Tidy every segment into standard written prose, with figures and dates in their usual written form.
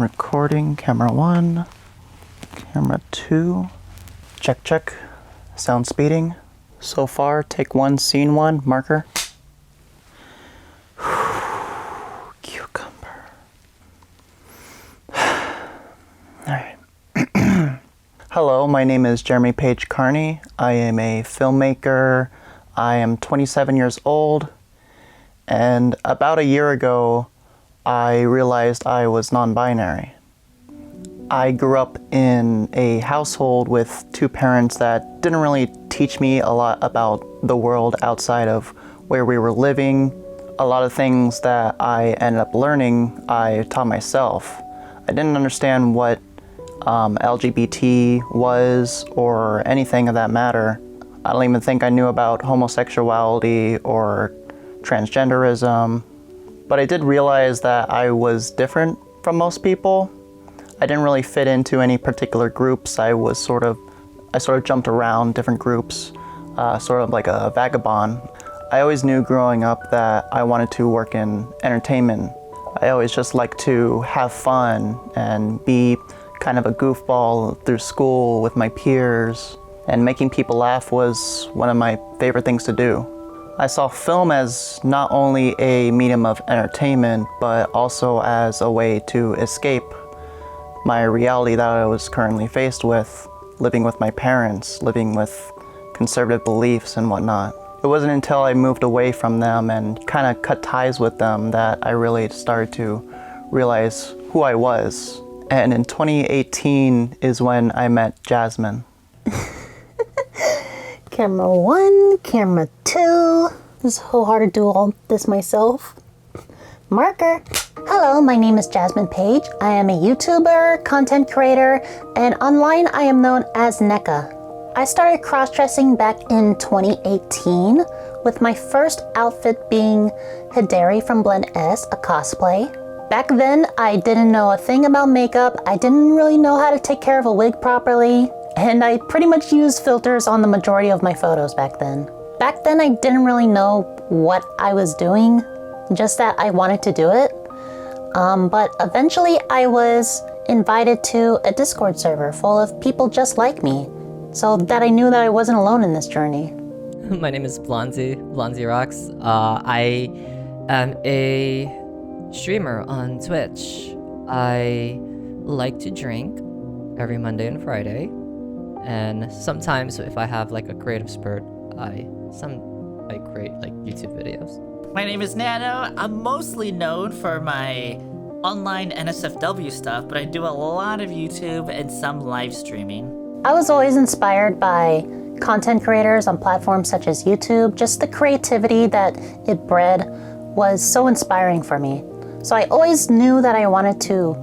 Recording, camera 1, camera 2. Check, check. Sound speeding. So far, take 1, scene 1, marker. Cucumber. Alright. Hello, my name is Jeremy Page Carney. I am a filmmaker. I am 27 years old. And about a year ago, I realized I was non-binary. I grew up in a household with two parents that didn't really teach me a lot about the world outside of where we were living. A lot of things that I ended up learning, I taught myself. I didn't understand what LGBT was or anything of that matter. I don't even think I knew about homosexuality or transgenderism. But I did realize that I was different from most people. I didn't really fit into any particular groups. I sort of jumped around different groups, sort of like a vagabond. I always knew growing up that I wanted to work in entertainment. I always just liked to have fun and be kind of a goofball through school with my peers, and making people laugh was one of my favorite things to do. I saw film as not only a medium of entertainment, but also as a way to escape my reality that I was currently faced with, living with my parents, living with conservative beliefs and whatnot. It wasn't until I moved away from them and kind of cut ties with them that I really started to realize who I was. And in 2018 is when I met Jasmine. Camera 1, camera 2. It's so hard to do all this myself. Marker. Hello, my name is Jasmine Page. I am a YouTuber, content creator, and online I am known as NECA. I started cross-dressing back in 2018 with my first outfit being Hidari from Blend S, a cosplay. Back then, I didn't know a thing about makeup. I didn't really know how to take care of a wig properly. And I pretty much used filters on the majority of my photos back then. Back then, I didn't really know what I was doing, just that I wanted to do it. But eventually, I was invited to a Discord server full of people just like me, so that I knew that I wasn't alone in this journey. My name is Blondie Rocks. I am a streamer on Twitch. I like to drink every Monday and Friday. And sometimes if I have like a creative spurt, I create like YouTube videos. My name is Nano. I'm mostly known for my online NSFW stuff, but I do a lot of YouTube and some live streaming. I was always inspired by content creators on platforms such as YouTube. Just the creativity that it bred was so inspiring for me. So I always knew that I wanted to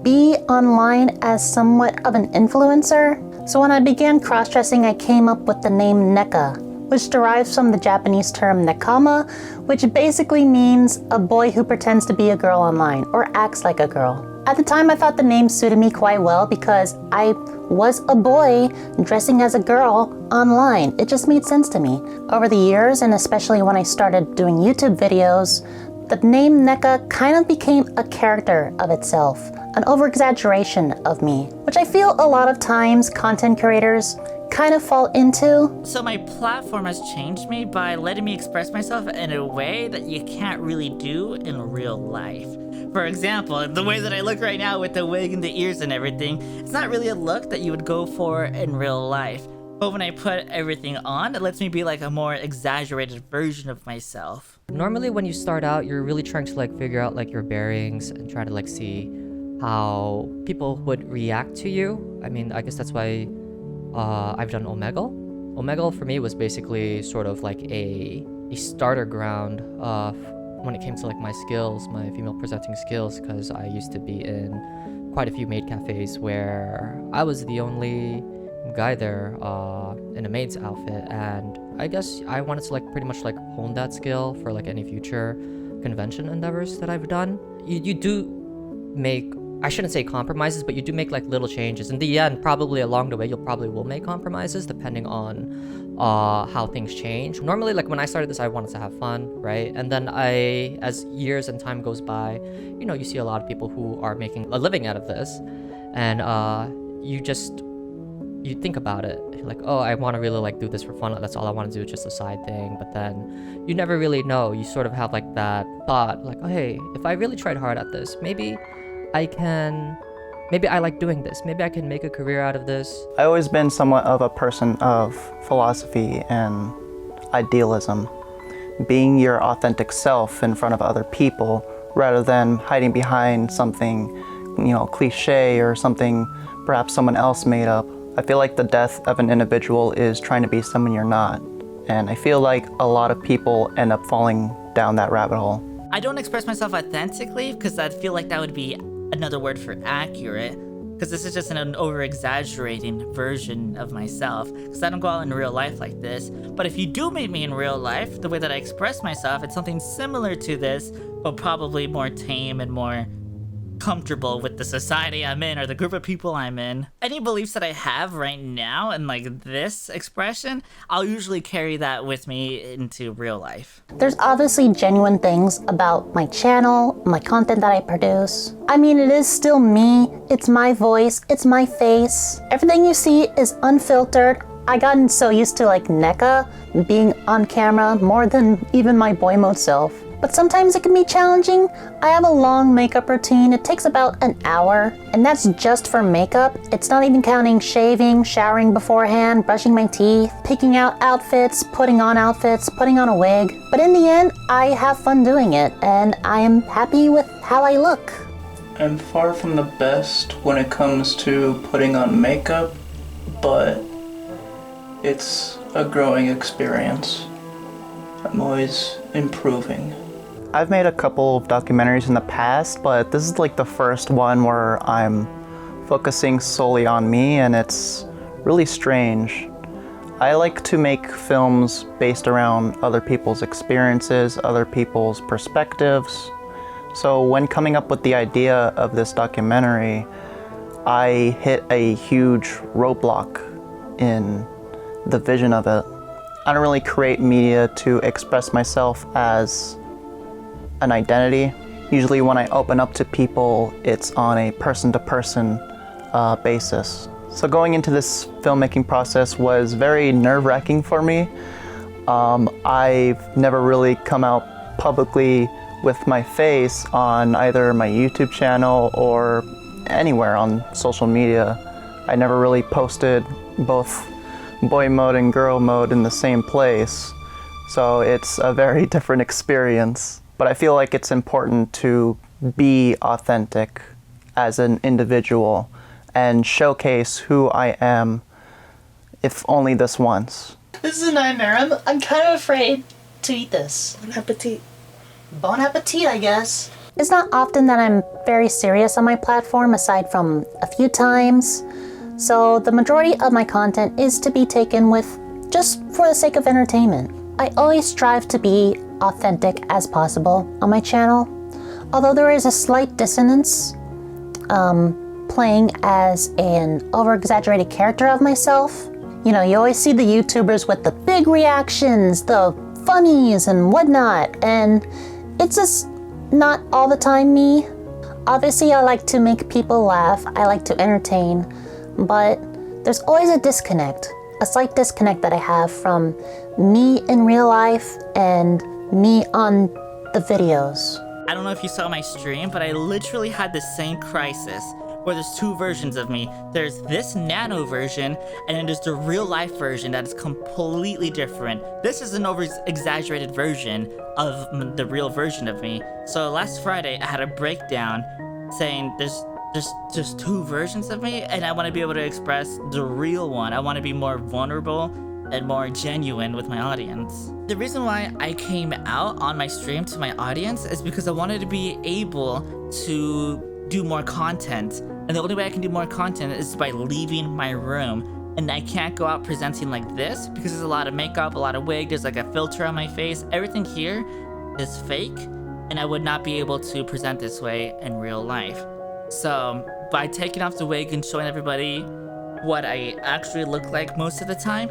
be online as somewhat of an influencer. So when I began cross-dressing, I came up with the name NECA, which derives from the Japanese term nekama, which basically means a boy who pretends to be a girl online or acts like a girl. At the time, I thought the name suited me quite well because I was a boy dressing as a girl online. It just made sense to me. Over the years, and especially when I started doing YouTube videos, the name NECA kind of became a character of itself, an over-exaggeration of me, which I feel a lot of times content creators kind of fall into. So my platform has changed me by letting me express myself in a way that you can't really do in real life. For example, the way that I look right now with the wig and the ears and everything, it's not really a look that you would go for in real life. But when I put everything on, it lets me be like a more exaggerated version of myself. Normally when you start out, you're really trying to like figure out like your bearings and try to like see how people would react to you. I mean, I guess that's why I've done Omegle. Omegle for me was basically sort of like a starter ground when it came to like my skills, my female presenting skills, because I used to be in quite a few maid cafes where I was the only guy there in a maid's outfit, and I guess I wanted to like pretty much like hone that skill for like any future convention endeavors that I've done. You do make I shouldn't say compromises, but you do make like little changes. In the end, probably along the way, you'll probably will make compromises depending on how things change. Normally, like when I started this, I wanted to have fun, right? And then as years and time goes by, you see a lot of people who are making a living out of this, and you think about it, like, oh, I want to really like do this for fun. That's all I want to do, just a side thing. But then you never really know. You sort of have like that thought, like, oh, hey, if I really tried hard at this, maybe I like doing this. Maybe I can make a career out of this. I've always been somewhat of a person of philosophy and idealism. Being your authentic self in front of other people rather than hiding behind something, cliche or something perhaps someone else made up. I feel like the death of an individual is trying to be someone you're not. And I feel like a lot of people end up falling down that rabbit hole. I don't express myself authentically because I feel like that would be another word for accurate, because this is just an over-exaggerating version of myself, because I don't go out in real life like this. But if you do meet me in real life, the way that I express myself, it's something similar to this, but probably more tame and more comfortable with the society I'm in or the group of people I'm in. Any beliefs that I have right now and like this expression, I'll usually carry that with me into real life. There's obviously genuine things about my channel, my content that I produce. I mean, it is still me. It's my voice. It's my face. Everything you see is unfiltered. I gotten so used to like NECA being on camera more than even my boy mode self. But sometimes it can be challenging. I have a long makeup routine. It takes about an hour, and that's just for makeup. It's not even counting shaving, showering beforehand, brushing my teeth, picking out outfits, putting on a wig. But in the end, I have fun doing it, and I am happy with how I look. I'm far from the best when it comes to putting on makeup, but it's a growing experience. I'm always improving. I've made a couple of documentaries in the past, but this is like the first one where I'm focusing solely on me, and it's really strange. I like to make films based around other people's experiences, other people's perspectives. So when coming up with the idea of this documentary, I hit a huge roadblock in the vision of it. I don't really create media to express myself as an identity. Usually when I open up to people, it's on a person-to-person basis. So going into this filmmaking process was very nerve-wracking for me. I've never really come out publicly with my face on either my YouTube channel or anywhere on social media. I never really posted both boy mode and girl mode in the same place. So it's a very different experience. But I feel like it's important to be authentic as an individual and showcase who I am, if only this once. This is a nightmare. I'm kind of afraid to eat this. Bon appetit. Bon appetit, I guess. It's not often that I'm very serious on my platform, aside from a few times. So the majority of my content is to be taken with just for the sake of entertainment. I always strive to be authentic as possible on my channel, although there is a slight dissonance playing as an over-exaggerated character of myself. You always see the YouTubers with the big reactions, the funnies and whatnot, and it's just not all the time me. Obviously, I like to make people laugh, I like to entertain, but there's always a slight disconnect that I have from me in real life and me on the videos. I don't know if you saw my stream, but I literally had the same crisis where there's two versions of me. There's this nano version, and then there's the real life version that is completely different. This is an over-exaggerated version of the real version of me. So last Friday, I had a breakdown saying there's just two versions of me, and I want to be able to express the real one. I want to be more vulnerable and more genuine with my audience. The reason why I came out on my stream to my audience is because I wanted to be able to do more content. And the only way I can do more content is by leaving my room. And I can't go out presenting like this because there's a lot of makeup, a lot of wig, there's like a filter on my face. Everything here is fake, and I would not be able to present this way in real life. So by taking off the wig and showing everybody what I actually look like most of the time,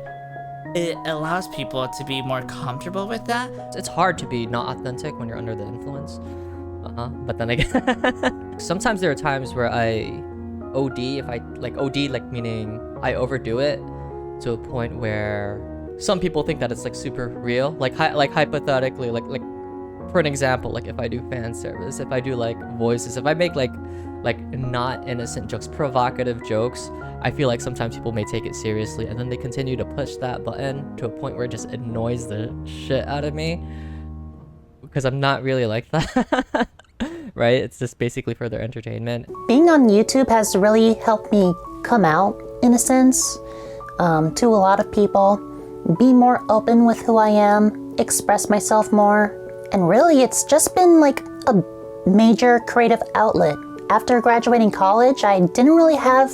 it allows people to be more comfortable with that. It's hard to be not authentic when you're under the influence. But then again, sometimes there are times where I OD, if I like OD, like meaning I overdo it to a point where some people think that it's like super real. Like hypothetically, like for an example, like if I do fan service, if I do like voices, if I make like not innocent jokes, provocative jokes, I feel like sometimes people may take it seriously, and then they continue to push that button to a point where it just annoys the shit out of me, because I'm not really like that. Right? It's just basically for their entertainment. Being on YouTube has really helped me come out, in a sense, to a lot of people, be more open with who I am, express myself more, and really it's just been like a major creative outlet. After graduating college, I didn't really have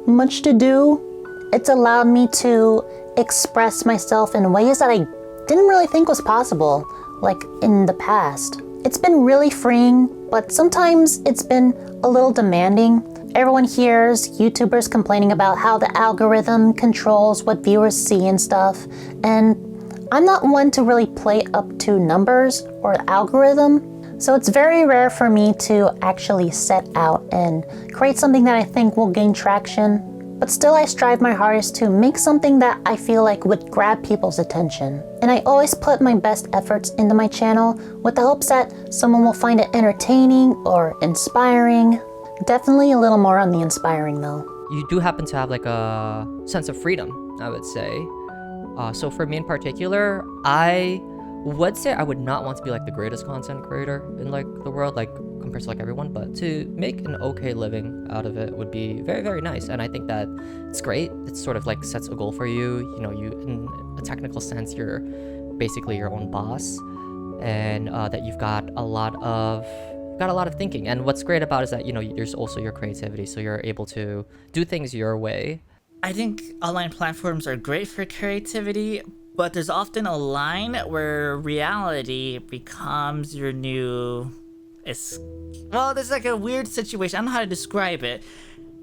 much to do. It's allowed me to express myself in ways that I didn't really think was possible, like in the past. It's been really freeing, but sometimes it's been a little demanding. Everyone hears YouTubers complaining about how the algorithm controls what viewers see and stuff, and I'm not one to really play up to numbers or algorithm, so it's very rare for me to actually set out and create something that I think will gain traction. But still, I strive my hardest to make something that I feel like would grab people's attention. And I always put my best efforts into my channel with the hopes that someone will find it entertaining or inspiring. Definitely a little more on the inspiring though. You do happen to have like a sense of freedom, I would say. So for me in particular, I would say I would not want to be like the greatest content creator in like the world, like compared to like everyone, but to make an okay living out of it would be very, very nice. And I think that it's great. It sort of like sets a goal for you. You know, you in a technical sense, you're basically your own boss, and that you've got a lot of thinking. And what's great about it is that, you know, there's also your creativity, so you're able to do things your way. I think online platforms are great for creativity, but there's often a line where reality becomes your new... Well, there's like a weird situation. I don't know how to describe it.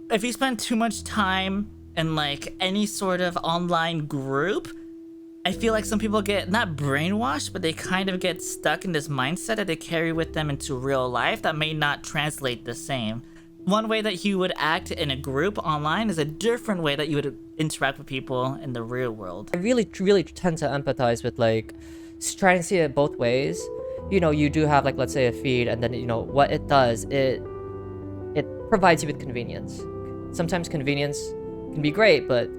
If you spend too much time in like any sort of online group, I feel like some people get not brainwashed, but they kind of get stuck in this mindset that they carry with them into real life that may not translate the same. One way that you would act in a group online is a different way that you would interact with people in the real world. I really tend to empathize with like trying to see it both ways. You know, you do have like, let's say, a feed, and then, you know, what it does, it provides you with convenience. Sometimes convenience can be great, but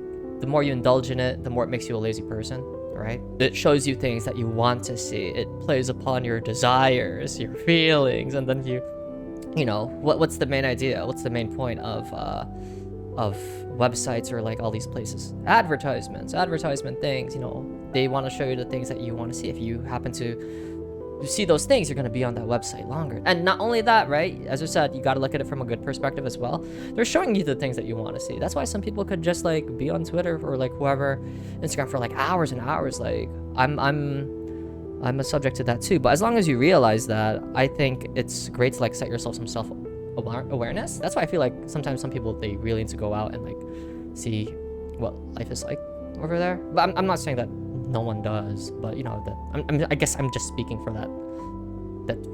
the more you indulge in it, the more it makes you a lazy person, right? It shows you things that you want to see. It plays upon your desires, your feelings, and then you know, what's the main idea? What's the main point of websites or like all these places? Advertisement things, you know, they want to show you the things that you want to see. If you happen to see those things, you're going to be on that website longer. And not only that, right? As I said, you got to look at it from a good perspective as well. They're showing you the things that you want to see. That's why some people could just like be on Twitter or like whoever, Instagram for like hours and hours. Like I'm a subject to that too. But as long as you realize that, I think it's great to like set yourself some self-awareness. That's why I feel like sometimes some people, they really need to go out and like see what life is like over there. But I'm not saying that no one does, but you know, that I guess I'm just speaking for that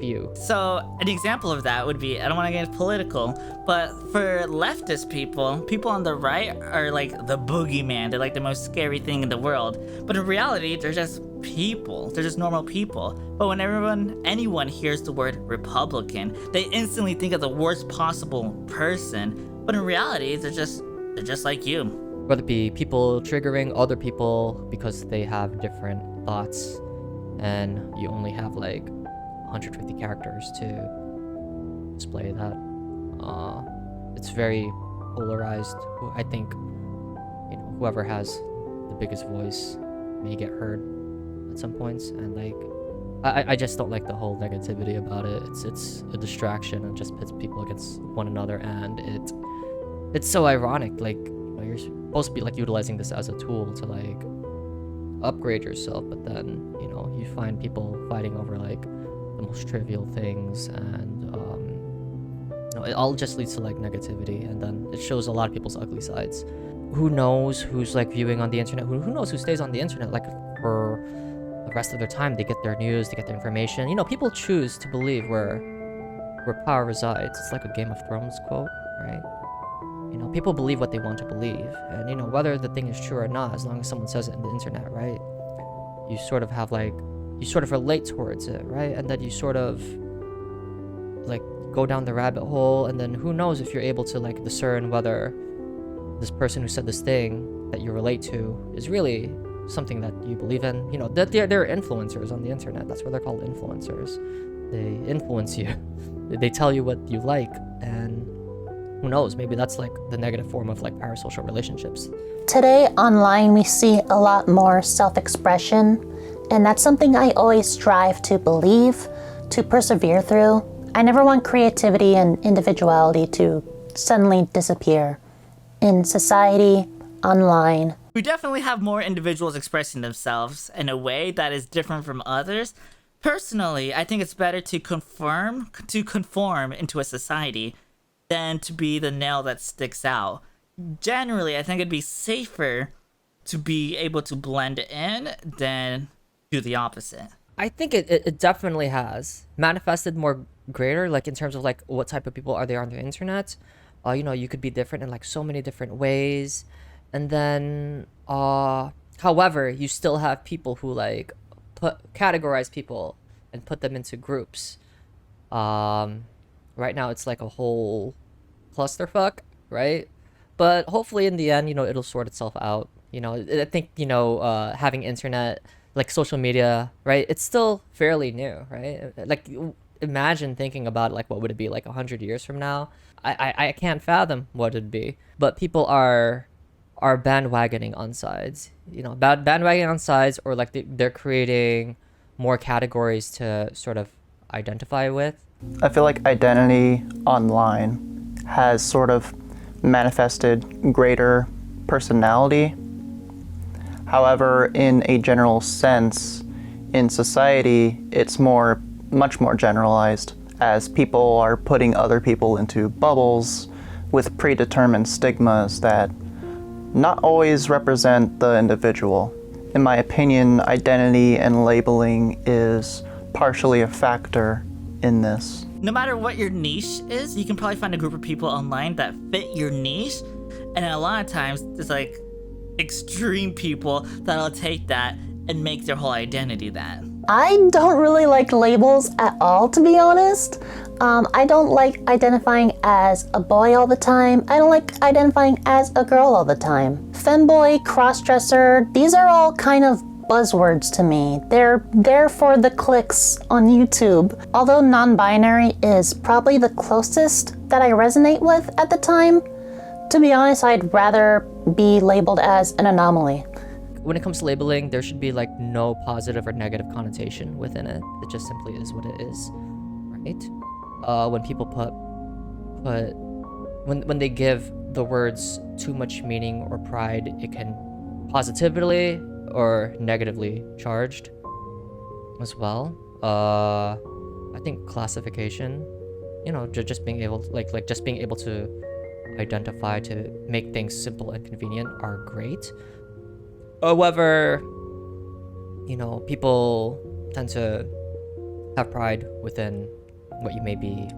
view. So an example of that would be, I don't want to get political, but for leftist people on the right are like the boogeyman. They're like the most scary thing in the world. But in reality, they're just people. They're just normal people. But when anyone hears the word Republican, they instantly think of the worst possible person. But in reality, they're just like you. Whether it be people triggering other people because they have different thoughts, and you only have like 150 characters to display that. It's very polarized. I think, you know, whoever has the biggest voice may get heard at some points, and like I just don't like the whole negativity about it. It's a distraction and just pits people against one another, and it's so ironic. Like, you know, you're supposed to be like utilizing this as a tool to like upgrade yourself, but then, you know, you find people fighting over like the most trivial things, and You know, it all just leads to like negativity, and then it shows a lot of people's ugly sides. Who knows who's like viewing on the internet? Who knows who stays on the internet like for the rest of their time? They get their news, they get their information. You know, people choose to believe where power resides. It's like a Game of Thrones quote, right? You know, people believe what they want to believe, and you know whether the thing is true or not, as long as someone says it in the internet, right? You sort of have like, you sort of relate towards it, right? And then you sort of like go down the rabbit hole, and then who knows if you're able to like discern whether this person who said this thing that you relate to is really something that you believe in. You know, that they're influencers on the internet. That's what they're called, influencers. They influence you. They tell you what you like, and who knows, maybe that's like the negative form of like parasocial relationships. Today online we see a lot more self-expression, and that's something I always strive to believe, to persevere through. I never want creativity and individuality to suddenly disappear in society, online. We definitely have more individuals expressing themselves in a way that is different from others. Personally, I think it's better to conform into a society than to be the nail that sticks out. Generally, I think it'd be safer to be able to blend in than do the opposite. I think it definitely has manifested more greater, like in terms of like what type of people are there on the internet. You know, you could be different in like so many different ways. And then, however, you still have people who like categorize people and put them into groups. Right now it's like a whole clusterfuck, right? But hopefully in the end, you know, it'll sort itself out. You know, I think, you know, having internet, like social media, right? It's still fairly new, right? Like imagine thinking about like what would it be like 100 years from now? I can't fathom what it'd be. But people are bandwagoning on sides, you know, bandwagoning on sides, or like they're creating more categories to sort of identify with. I feel like identity online has sort of manifested greater personality. However, in a general sense, in society, it's much more generalized, as people are putting other people into bubbles with predetermined stigmas that not always represent the individual. In my opinion, identity and labeling is partially a factor in this. No matter what your niche is, you can probably find a group of people online that fit your niche, and a lot of times there's like extreme people that'll take that and make their whole identity that. I don't really like labels at all, to be honest. I don't like identifying as a boy all the time. I don't like identifying as a girl all the time. Femboy, crossdresser, these are all kind of buzzwords to me. They're there for the clicks on YouTube. Although non-binary is probably the closest that I resonate with at the time, to be honest, I'd rather be labeled as an anomaly. When it comes to labeling, there should be like no positive or negative connotation within it. It just simply is what it is, right? When people when they give the words too much meaning or pride, it can positively or negatively charged as well. I think classification, you know, just being able to, like just being able to identify, to make things simple and convenient are great. However, you know, people tend to have pride within what you may be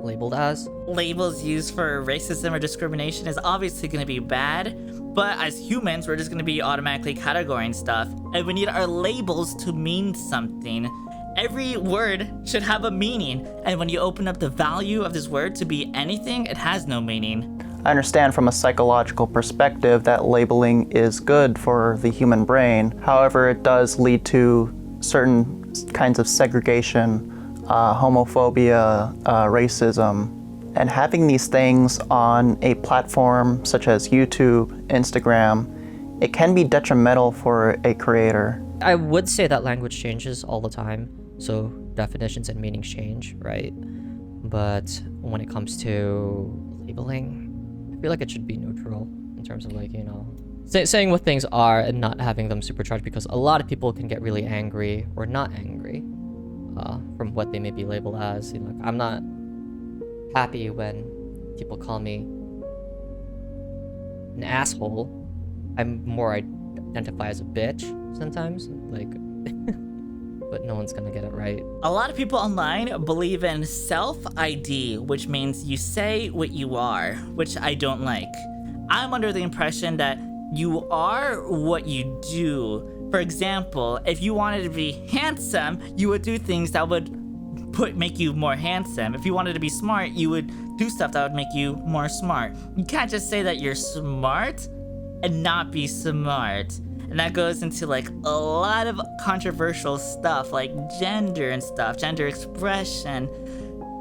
labeled as. Labels used for racism or discrimination is obviously going to be bad, but as humans, we're just going to be automatically categorizing stuff, and we need our labels to mean something. Every word should have a meaning, and when you open up the value of this word to be anything, it has no meaning. I understand from a psychological perspective that labeling is good for the human brain. However, it does lead to certain kinds of segregation, homophobia, racism. And having these things on a platform such as YouTube, Instagram, it can be detrimental for a creator. I would say that language changes all the time, so definitions and meanings change, right? But when it comes to labeling, I feel like it should be neutral in terms of like, you know, saying what things are and not having them supercharged, because a lot of people can get really angry or not angry from what they may be labeled as. You know, I'm not happy when people call me an asshole. I'm more identify as a bitch sometimes, like, but no one's gonna get it right. A lot of people online believe in self-ID, which means you say what you are, which I don't like. I'm under the impression that you are what you do. For example, if you wanted to be handsome, you would do things that would make you more handsome. If you wanted to be smart, you would do stuff that would make you more smart. You can't just say that you're smart and not be smart. And that goes into like a lot of controversial stuff like gender and stuff, gender expression.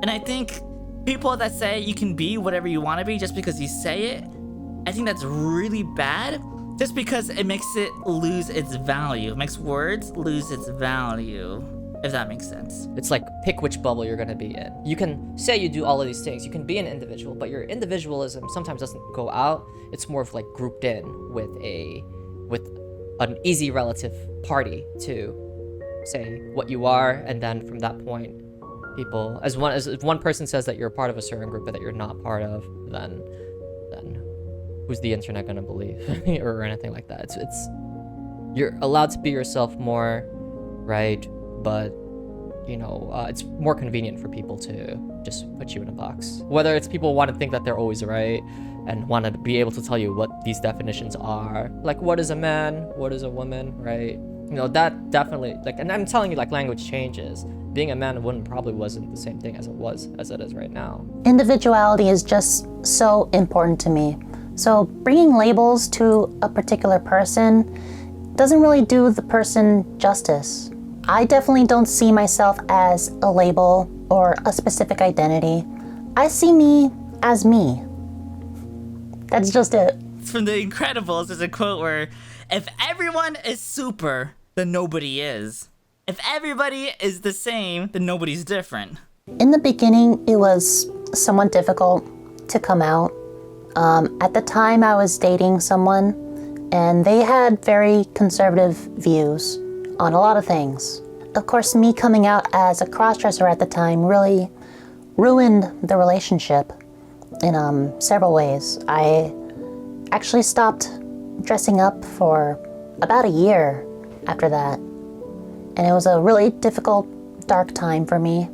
And I think people that say you can be whatever you want to be just because you say it, I think that's really bad, just because it makes it lose its value. It makes words lose its value, if that makes sense. It's like, pick which bubble you're gonna be in. You can say you do all of these things. You can be an individual, but your individualism sometimes doesn't go out. It's more of like grouped in with an easy relative party to say what you are, and then from that point, people, as if one person says that you're a part of a certain group but that you're not part of, then who's the internet gonna believe or anything like that? It's you're allowed to be yourself more, right? But it's more convenient for people to just put you in a box. Whether it's people want to think that they're always right and want to be able to tell you what these definitions are, like what is a man, what is a woman, right? That definitely, like, and I'm telling you, like, language changes. Being a man and woman probably wasn't the same thing as it is right now. Individuality is just so important to me. So bringing labels to a particular person doesn't really do the person justice. I definitely don't see myself as a label or a specific identity. I see me as me. That's just it. From The Incredibles, there's a quote where, if everyone is super, then nobody is. If everybody is the same, then nobody's different. In the beginning, it was somewhat difficult to come out. At the time, I was dating someone, and they had very conservative views on a lot of things. Of course, me coming out as a crossdresser at the time really ruined the relationship in several ways. I actually stopped dressing up for about a year after that. And it was a really difficult, dark time for me.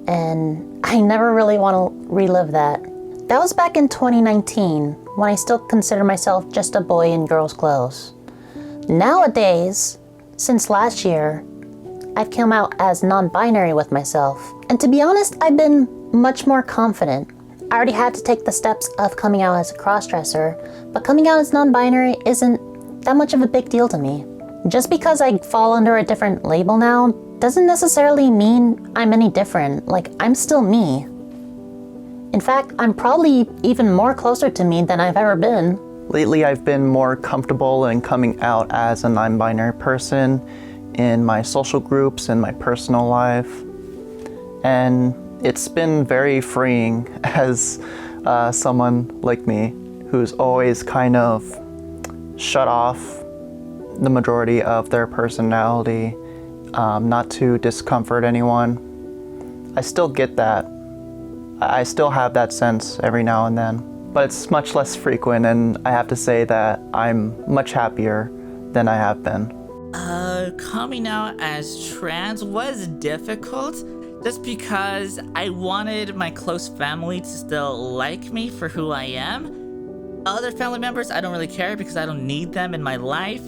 And I never really want to relive that. That was back in 2019, when I still consider myself just a boy in girls' clothes. Nowadays, since last year, I've come out as non-binary with myself. And to be honest, I've been much more confident. I already had to take the steps of coming out as a crossdresser, but coming out as non-binary isn't that much of a big deal to me. Just because I fall under a different label now doesn't necessarily mean I'm any different. Like, I'm still me. In fact, I'm probably even more closer to me than I've ever been. Lately, I've been more comfortable in coming out as a non-binary person in my social groups and my personal life. And it's been very freeing as someone like me who's always kind of shut off the majority of their personality, not to discomfort anyone. I still get that. I still have that sense every now and then, but it's much less frequent, and I have to say that I'm much happier than I have been. Coming out as trans was difficult just because I wanted my close family to still like me for who I am. Other family members, I don't really care because I don't need them in my life.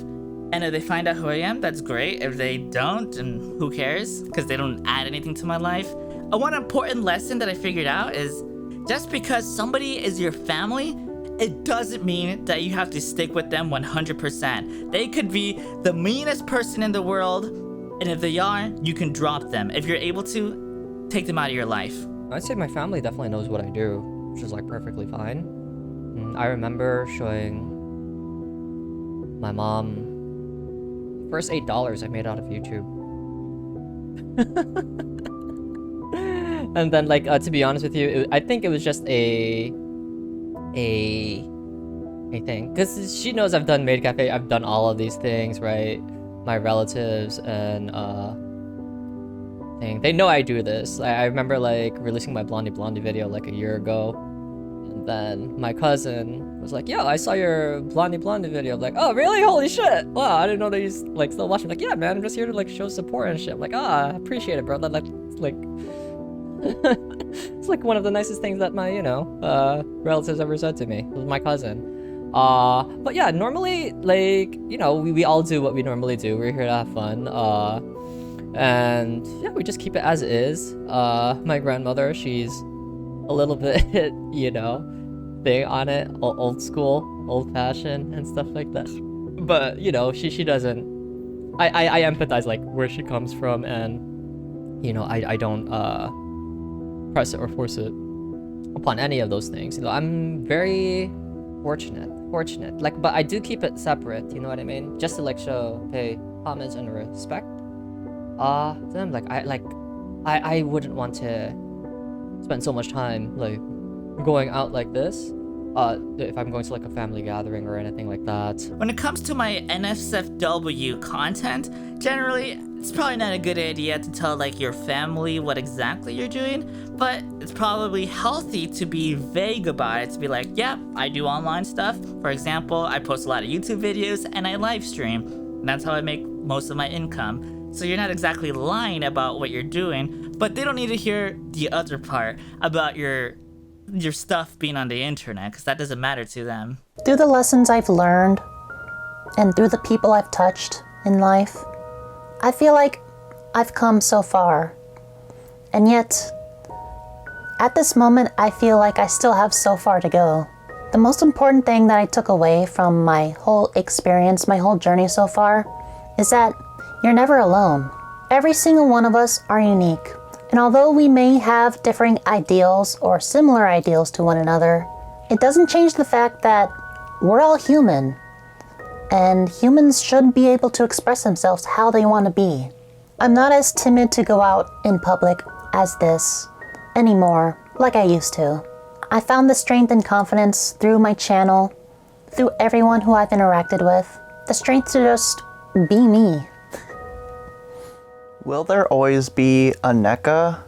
And if they find out who I am, that's great. If they don't, then who cares? Because they don't add anything to my life. One important lesson that I figured out is just because somebody is your family, it doesn't mean that you have to stick with them 100%. They could be the meanest person in the world, and if they are, you can drop them. If you're able to, take them out of your life. I'd say my family definitely knows what I do, which is like perfectly fine. I remember showing my mom the first $8 I made out of YouTube. And then, like, to be honest with you, I think it was just a thing, because she knows I've done Maid Cafe, I've done all of these things, right? My relatives and everything. They know I do this. I remember like releasing my Blondie Blondie video like a year ago, and then my cousin was like, "Yo, I saw your Blondie Blondie video." I'm like, "Oh, really? Holy shit! Wow, I didn't know that you like still watching." Like, "Yeah, man, I'm just here to like show support and shit." I'm like, "Ah, I appreciate it, bro." Like it's like one of the nicest things that my relatives ever said to me. It was my cousin. But yeah, normally, like, we all do what we normally do. We're here to have fun. And yeah, we just keep it as is. My grandmother, she's a little bit, big on it, old school, old fashioned, and stuff like that. But she doesn't. I empathize like where she comes from, and I don't press it or force it upon any of those things. I'm very fortunate. Like, but I do keep it separate. You know what I mean? Just to like pay homage and respect. Then I wouldn't want to spend so much time like going out like this. If I'm going to like a family gathering or anything like that. When it comes to my NSFW content, generally, it's probably not a good idea to tell like your family what exactly you're doing, but it's probably healthy to be vague about it, to be like, yeah, I do online stuff. For example, I post a lot of YouTube videos and I live stream. And that's how I make most of my income. So you're not exactly lying about what you're doing, but they don't need to hear the other part about your stuff being on the internet, because that doesn't matter to them. Through the lessons I've learned and through the people I've touched in life, I feel like I've come so far. And yet, at this moment, I feel like I still have so far to go. The most important thing that I took away from my whole experience, my whole journey so far, is that you're never alone. Every single one of us are unique. And although we may have differing ideals or similar ideals to one another, it doesn't change the fact that we're all human. And humans should be able to express themselves how they want to be. I'm not as timid to go out in public as this anymore, like I used to. I found the strength and confidence through my channel, through everyone who I've interacted with, the strength to just be me. Will there always be a NECA?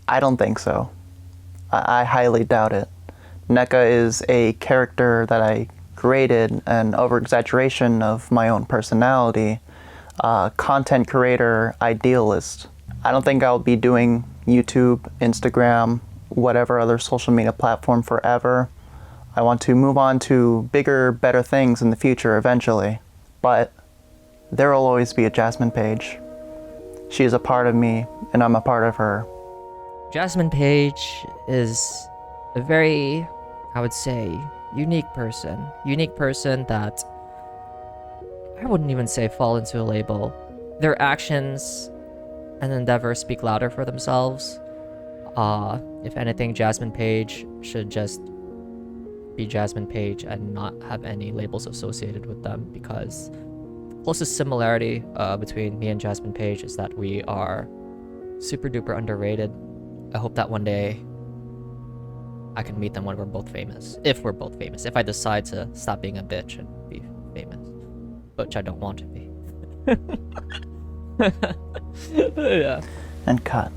I don't think so. I highly doubt it. NECA is a character that I created, an over-exaggeration of my own personality, content creator, idealist. I don't think I'll be doing YouTube, Instagram, whatever other social media platform forever. I want to move on to bigger, better things in the future eventually. But there will always be a Jasmine Page. She is a part of me, and I'm a part of her. Jasmine Page is a very, I would say, unique person. Unique person that I wouldn't even say fall into a label. Their actions and endeavors speak louder for themselves. If anything, Jasmine Page should just be Jasmine Page and not have any labels associated with them, because closest similarity between me and Jasmine Page is that we are super duper underrated. I hope that one day I can meet them when we're both famous. If we're both famous. If I decide to stop being a bitch and be famous. Which I don't want to be. Yeah. And cut.